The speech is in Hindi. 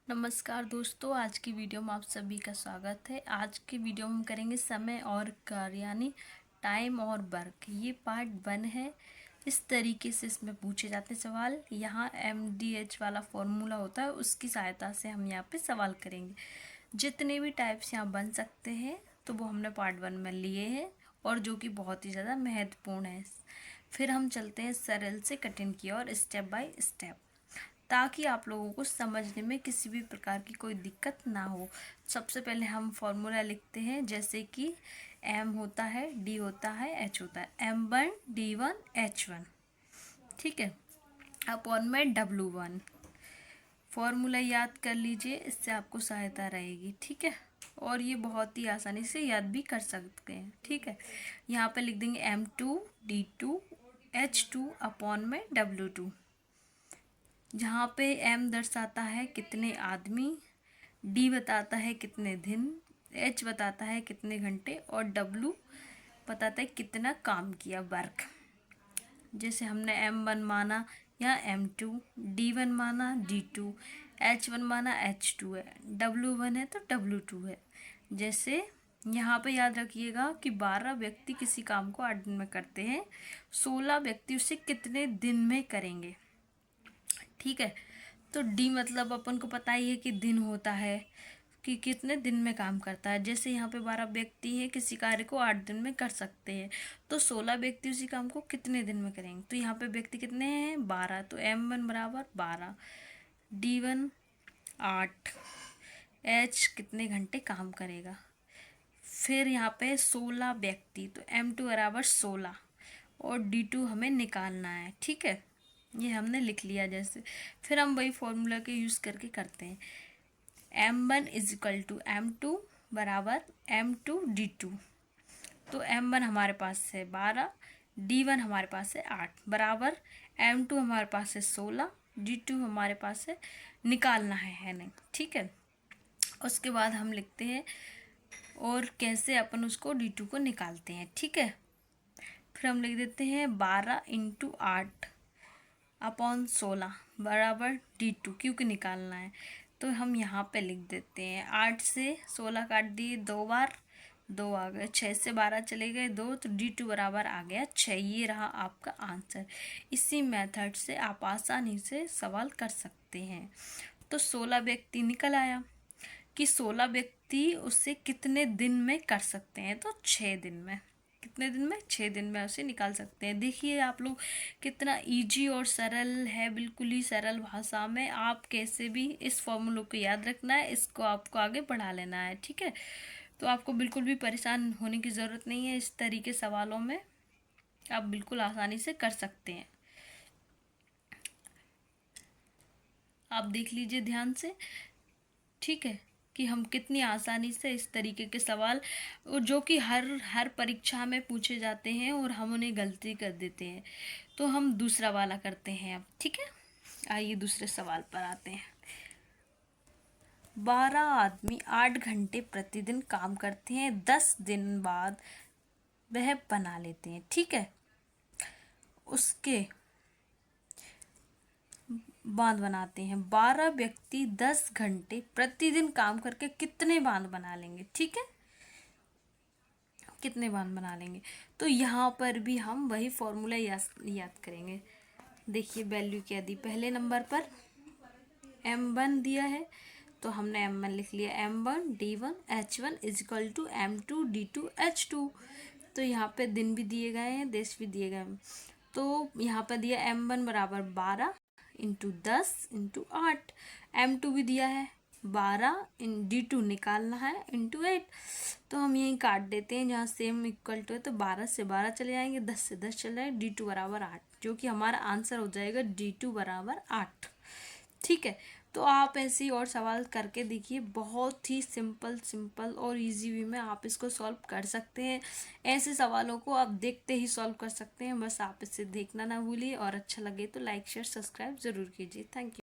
नमस्कार दोस्तों, आज की वीडियो में आप सभी का स्वागत है। आज की वीडियो में हम करेंगे समय और कार्य यानी टाइम और वर्क। ये पार्ट 1 है। इस तरीके से इसमें पूछे जाते हैं सवाल। यहाँ MDH वाला फॉर्मूला होता है, उसकी सहायता से हम यहाँ पे सवाल करेंगे। जितने भी टाइप्स यहाँ बन सकते हैं तो वो हमने पार्ट 1 में लिए हैं और जो कि बहुत ही ज़्यादा महत्वपूर्ण है। फिर हम चलते हैं सरल से कठिन की ओर स्टेप बाय स्टेप, ताकि आप लोगों को समझने में किसी भी प्रकार की कोई दिक्कत ना हो। सबसे पहले हम फॉर्मूला लिखते हैं, जैसे कि M होता है, D होता है, H होता है। M1 D1 H1, ठीक है, अपॉन में W1। फॉर्मूला याद कर लीजिए, इससे आपको सहायता रहेगी, ठीक है। और ये बहुत ही आसानी से याद भी कर सकते हैं, ठीक है। यहाँ पे लिख देंगे M2 D2 H2 अपॉन में W2। जहाँ पे M दर्शाता है कितने आदमी, D बताता है कितने दिन, H बताता है कितने घंटे और W बताता है कितना काम किया, वर्क। जैसे हमने M1 माना या M2, D1 माना D2, H1 माना H2 है, W1 है तो W2 है। जैसे यहाँ पे याद रखिएगा कि 12 व्यक्ति किसी काम को 8 दिन में करते हैं, 16 व्यक्ति उसे कितने दिन में करेंगे, ठीक है। तो डी मतलब अपन को पता ही है कि दिन होता है, कि कितने दिन में काम करता है। जैसे यहाँ पे 12 व्यक्ति हैं, किसी कार्य को 8 दिन में कर सकते हैं, तो 16 व्यक्ति उसी काम को कितने दिन में करेंगे। तो यहाँ पे व्यक्ति कितने हैं, 12, तो M1 बराबर 12, D1 8, H कितने घंटे काम करेगा। फिर यहाँ पे 16 व्यक्ति, तो M2 बराबर 16 और D2 हमें निकालना है, ठीक है। ये हमने लिख लिया। जैसे फिर हम वही फॉर्मूला के यूज़ करके करते हैं। M1 is equal to M2 बराबर M2 D2। तो M1 हमारे पास है 12, D1 हमारे पास है 8 बराबर M2 हमारे पास है 16, D2 हमारे पास है, निकालना है नहीं, ठीक है। उसके बाद हम लिखते हैं और कैसे अपन उसको D2 को निकालते हैं, ठीक है। फिर हम लिख देते हैं 12 इंटू 8 अपॉन 16 बराबर D2, क्योंकि निकालना है। तो हम यहाँ पे लिख देते हैं 8 से 16 काट दिए, 2 बार 2 आ गए, 6 से 12 चले गए 2, तो D2 बराबर आ गया 6। ये रहा आपका आंसर। इसी मेथड से आप आसानी से सवाल कर सकते हैं। तो 16 व्यक्ति निकल आया कि 16 व्यक्ति उससे कितने दिन में कर सकते हैं, तो 6 दिन में। कितने दिन में, 6 दिन में उसे निकाल सकते हैं। देखिए आप लोग कितना इजी और सरल है, बिल्कुल ही सरल भाषा में। आप कैसे भी इस फॉर्मूले को याद रखना है, इसको आपको आगे बढ़ा लेना है, ठीक है। तो आपको बिल्कुल भी परेशान होने की ज़रूरत नहीं है। इस तरीके सवालों में आप बिल्कुल आसानी से कर सकते हैं। आप देख लीजिए ध्यान से, ठीक है, कि हम कितनी आसानी से इस तरीके के सवाल, जो कि हर परीक्षा में पूछे जाते हैं और हम उन्हें गलती कर देते हैं, तो हम दूसरा वाला करते हैं अब, ठीक है। आइए दूसरे सवाल पर आते हैं। 12 आदमी 8 घंटे प्रतिदिन काम करते हैं, 10 दिन बाद वह बना लेते हैं, ठीक है। उसके बांध बनाते हैं। 12 व्यक्ति 10 घंटे प्रतिदिन काम करके कितने बांध बना लेंगे, ठीक है, कितने बांध बना लेंगे। तो यहाँ पर भी हम वही फॉर्मूला याद करेंगे। देखिए वैल्यू क्या दी, पहले नंबर पर M1 दिया है, तो हमने M1 लिख लिया, M1 D1 H1 is equal to M2 D2 H2। तो यहाँ पे दिन भी दिए गए हैं, देश भी दिए गए हैं। तो यहाँ पर दिया M1 बराबर 12 इंटू 10 इंटू 8, M2 भी दिया है 12 D2 निकालना है इंटू 8। तो हम यहीं काट देते हैं, जहाँ सेम इक्वल टू है तो 12 से 12 चले जाएंगे, 10 से 10 चले जाएंगे, D2 बराबर 8, जो कि हमारा आंसर हो जाएगा D2 बराबर 8, ठीक है। तो आप ऐसे ही और सवाल करके देखिए, बहुत ही सिंपल और इजी वे में आप इसको सॉल्व कर सकते हैं। ऐसे सवालों को आप देखते ही सॉल्व कर सकते हैं, बस आप इसे देखना ना भूलिए। और अच्छा लगे तो लाइक शेयर सब्सक्राइब ज़रूर कीजिए। Thank you.